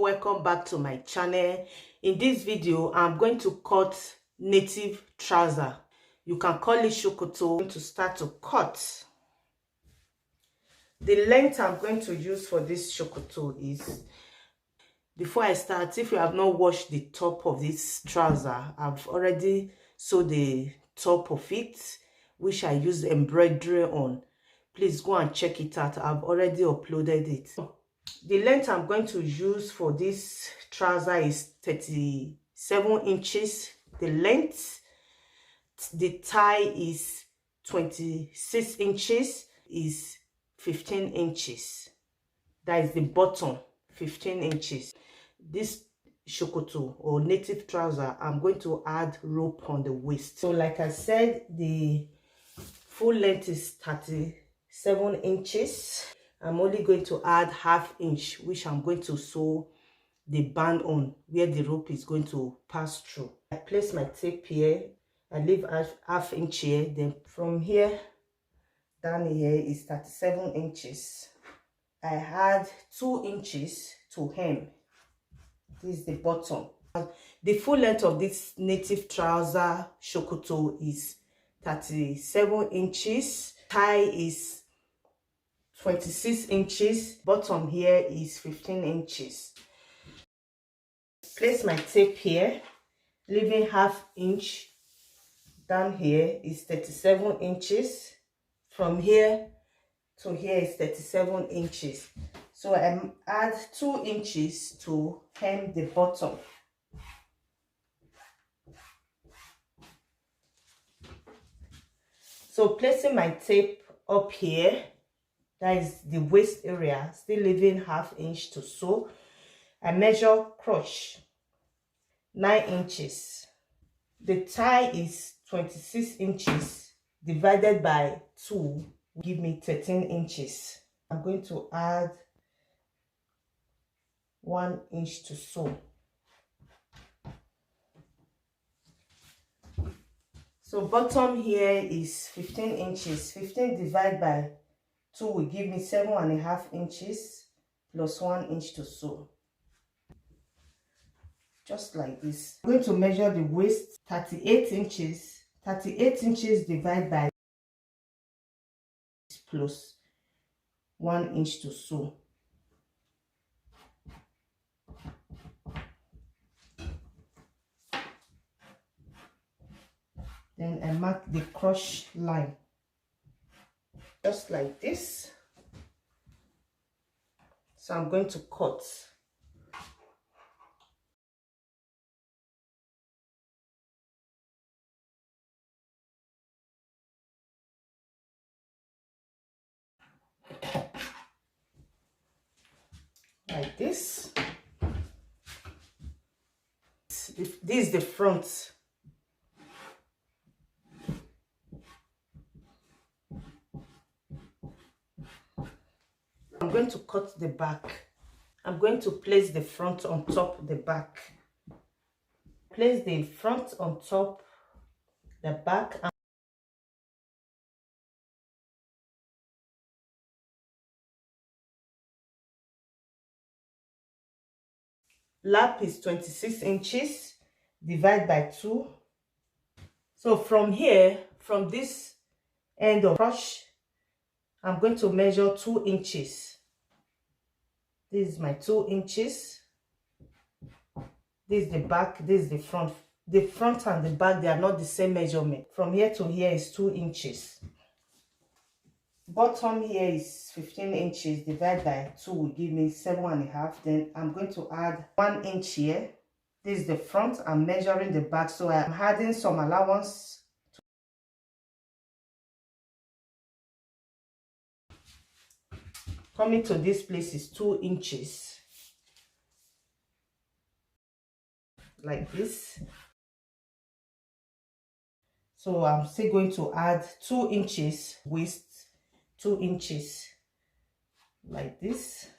Welcome back to my channel. In this video I'm going to cut native trouser. You can call it shokoto. I'm going to start to cut. The length I'm going to use for this shokoto is, before I start, if you have not washed the top of this trouser, I've already sewed the top of it, which I used embroidery on. Please go and check it out. I've already uploaded it. The length I'm going to use for this trouser is 37 inches. The length, the thigh is 26 inches, is 15 inches. That is the bottom, 15 inches. This shokoto or native trouser, I'm going to add rope on the waist. So like I said, the full length is 37 inches. I'm only going to add ½ inch, which I'm going to sew the band on where the rope is going to pass through. I place my tape here. I leave ½ inch here. Then from here down here is 37 inches. I had 2 inches to hem. This is the bottom. The full length of this native trouser shokoto is 37 inches. Thigh is 26 inches. Bottom here is 15 inches. Place my tape here, leaving ½ inch. Down here is 37 inches. From here to here is 37 inches. So I add 2 inches to hem the bottom. So placing my tape up here, that is the waist area, still leaving ½ inch to sew. I measure crotch 9 inches. The thigh is 26 inches divided by 2 give me 13 inches. I'm going to add 1 inch to sew. So bottom here is 15 inches. 15 divided by 2 will give me 7½ inches plus 1 inch to sew. Just like this. I'm going to measure the waist 38 inches. 38 inches divided by plus 1 inch to sew. Then I mark the crotch line. Just like this. So I'm going to cut. Like this. This is the front. I'm going to cut the back. I'm going to place the front on top the back. Place the front on top the back. Lap is 26 inches divided by 2. So from here, from this end of crotch, I'm going to measure 2 inches. This is my 2 inches. This is the back, this is the front. The front and the back, they are not the same measurement. From here to here is 2 inches. Bottom here is 15 inches divided by 2 will give me 7½. Then I'm going to add 1 inch here. This is the front. I'm measuring the back, so I'm adding some allowance. Coming to this place is 2 inches. Like this. So I'm still going to add 2 inches waist, 2 inches like this.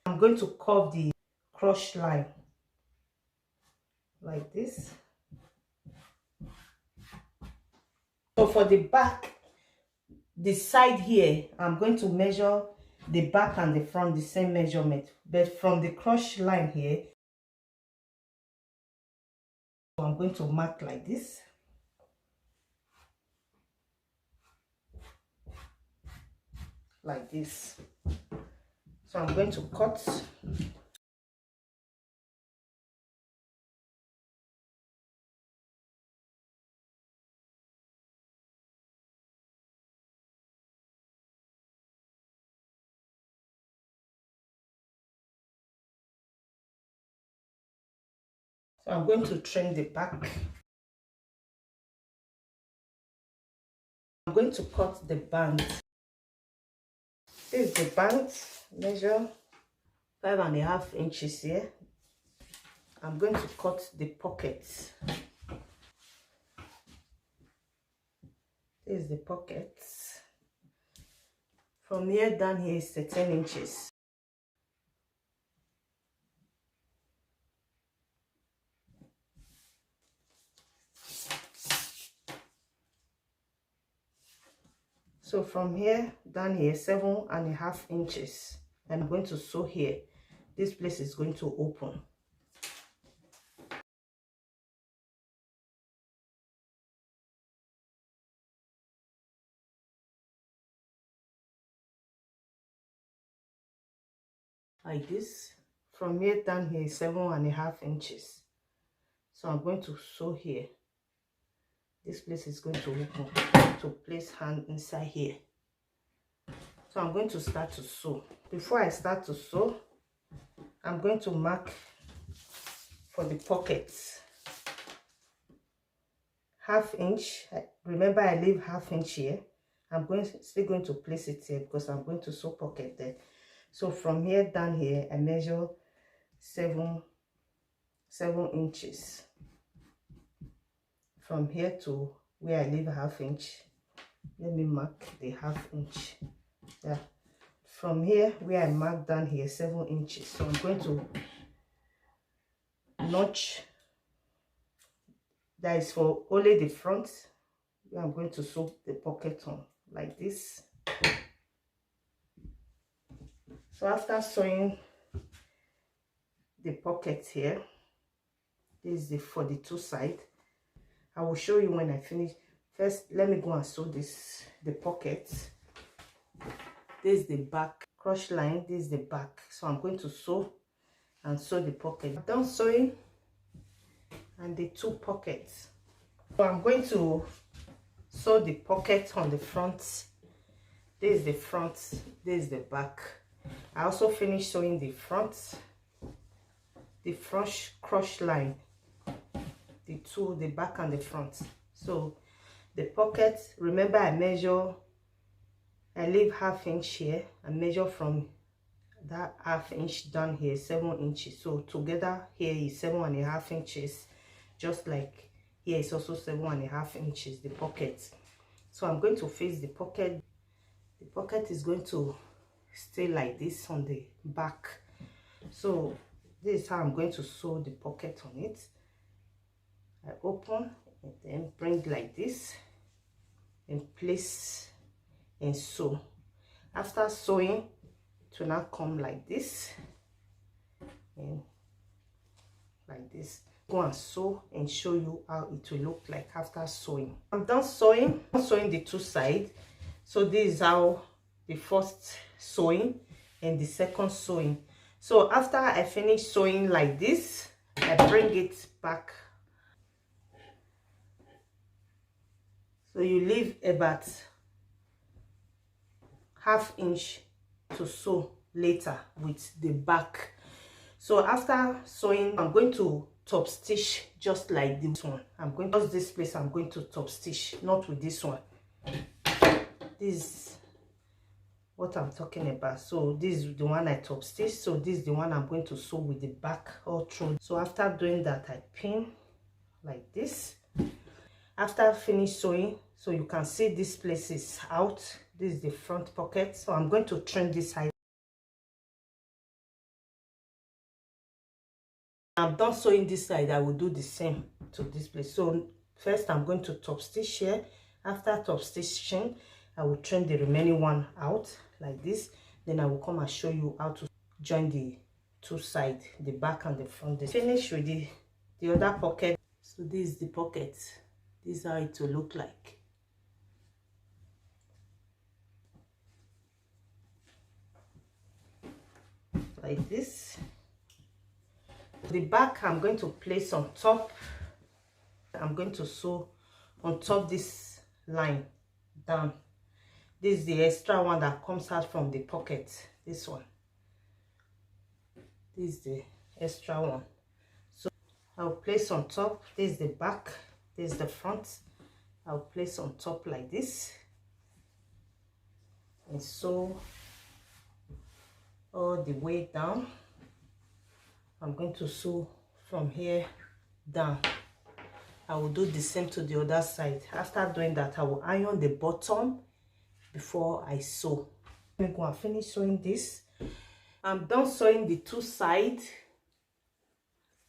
I'm going to curve the crotch line like this. So for the back, the side here, I'm going to measure the back and the front the same measurement, but from the cross line here, so I'm going to mark like this. Like this. So I'm going to cut. So I'm going to trim the back. I'm going to cut the band. This is the band, measure 5.5 inches here. I'm going to cut the pockets. This is the pockets. From here down here is 13 inches. So from here down here 7.5 inches. I'm going to sew here. This place is going to open. Like this. From here down here is 7.5 inches. So I'm going to sew here. This place is going to open to place hand inside here. So I'm going to start to sew. Before I start to sew, I'm going to mark for the pockets. 1/2 inch. Remember, I leave 1/2 inch here. I'm still going to place it here because I'm going to sew pocket there. So from here down here, I measure 7 inches. From here to where I leave 1/2 inch, let me mark the 1/2 inch. Yeah. From here where I mark down here 7 inches. So I'm going to notch. That is for only the front. Where I'm going to sew the pocket on like this. So after sewing the pocket here, this is the for the two sides. I will show you when I finish. First, let me go and sew the pocket. This is the back cross line. This is the back. So I'm going to sew and sew the pocket. I'm done sewing and the two pockets. So I'm going to sew the pocket on the front. This is the front. This is the back. I also finished sewing the front cross line. The back and the front. So the pocket, remember I leave 1/2 inch here. I measure from that 1/2 inch down here 7 inches. So together here is 7.5 inches, just like here is also 7.5 inches, the pocket. So I'm going to face the pocket. The pocket is going to stay like this on the back. So this is how I'm going to sew the pocket on it. I open and then bring like this and place and sew. After sewing, it will now come like this and like this. Go and sew and show you how it will look like after sewing. I'm done sewing. I'm sewing the two sides. So this is how the first sewing and the second sewing. So after I finish sewing like this, I bring it back. So you leave about 1/2 inch to sew later with the back. So after sewing, I'm going to top stitch just like this one. I'm going to just this place. I'm going to top stitch, not with this one. This is what I'm talking about. So this is the one I top stitch. So this is the one I'm going to sew with the back all through. So after doing that, I pin like this. After I finish sewing, so you can see this place is out. This is the front pocket. So I'm going to trim this side. I'm done sewing this side. I will do the same to this place. So first I'm going to top stitch here. After top stitching, I will trim the remaining one out like this. Then I will come and show you how to join the two sides, the back and the front. Finish with the other pocket. So this is the pocket. This is how it will look like. Like this. The back I'm going to place on top. I'm going to sew on top this line down. This is the extra one that comes out from the pocket. This one. This is the extra one. So I'll place on top. This is the back. This is the front. I'll place on top like this. And sew all the way down. I'm going to sew from here down. I will do the same to the other side. After doing that, I will iron the bottom before I sew. I'm going to finish sewing this. I'm done sewing the two sides,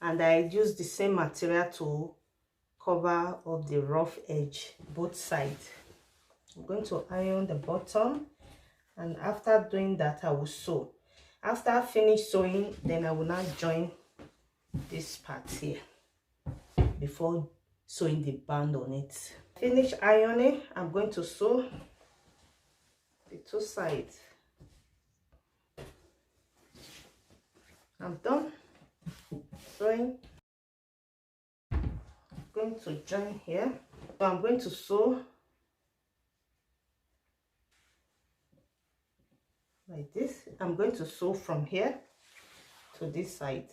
and I use the same material to cover up the rough edge both sides. I'm going to iron the bottom, and after doing that, I will sew. After I finish sewing, then I will now join this part here before sewing the band on it. Finish ironing, I'm going to sew the two sides. I'm done sewing. I'm going to join here. So I'm going to sew like this. I'm going to sew from here to this side.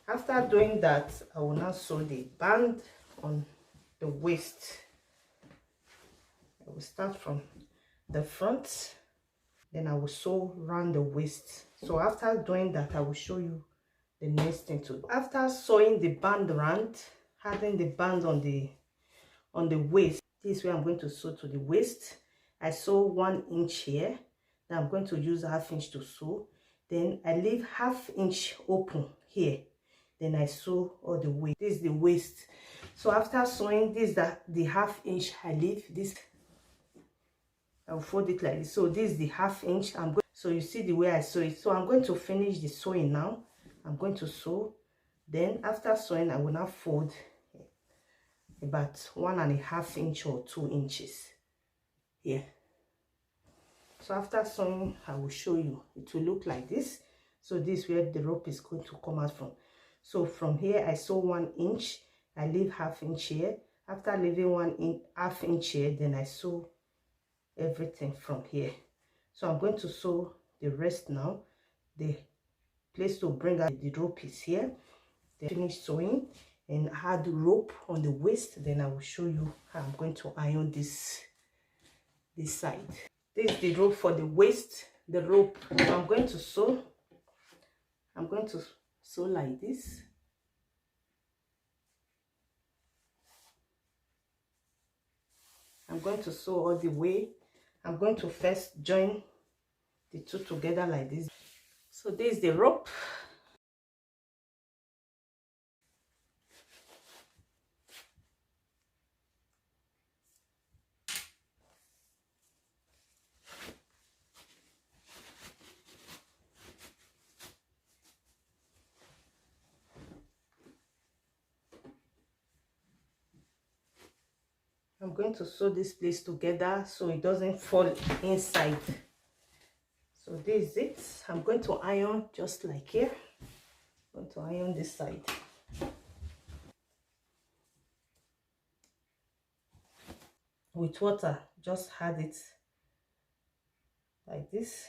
After doing that, I will now sew the band on the waist. I will start from the front, then I will sew around the waist. So after doing that, I will show you the next thing to do. After sewing the band around, having the band on the waist, this is where I'm going to sew to the waist. I sew 1 inch here. Now I'm going to use 1/2 inch to sew. Then I leave 1/2 inch open here. Then I sew all the way. This is the waist. So after sewing, this is the 1/2 inch I leave. This I'll fold it like this. So this is the 1/2 inch. So you see the way I sew it. So I'm going to finish the sewing now. I'm going to sew. Then after sewing, I will now fold about 1.5 inch or 2 inches here. So after sewing, I will show you. It will look like this. So this is where the rope is going to come out from. So from here, I sew 1 inch. I leave 1/2 inch here. After leaving 1.5 inch here, then I sew everything from here. So I'm going to sew the rest now. The place to bring out the rope is here. Then finish sewing and add the rope on the waist. Then I will show you how I'm going to iron this side. This is the rope for the waist. The rope I'm going to sew. I'm going to sew like this. I'm going to sew all the way. I'm going to first join the two together like this. So this is the rope. I'm going to sew this place together so it doesn't fall inside. So this is it. I'm going to iron just like here. I'm going to iron this side. With water, just add it like this.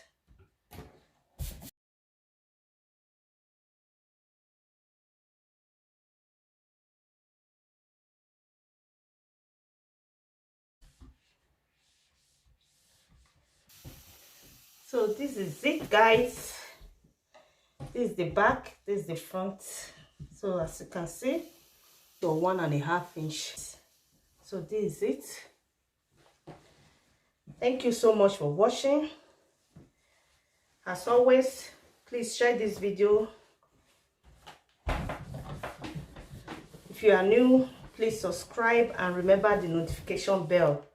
So this is it, guys. This is the back, this is the front. So as you can see, so 1.5 inch. So this is it. Thank you so much for watching. As always, please share this video. If you are new, please subscribe and remember the notification bell.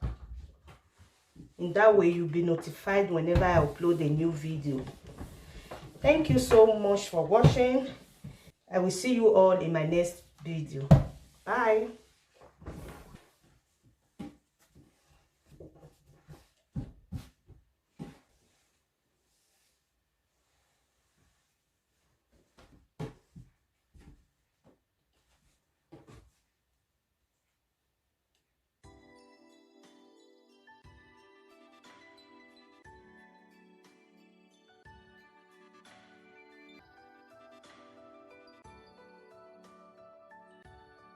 In that way, you'll be notified whenever I upload a new video. Thank you so much for watching. I will see you all in my next video. Bye.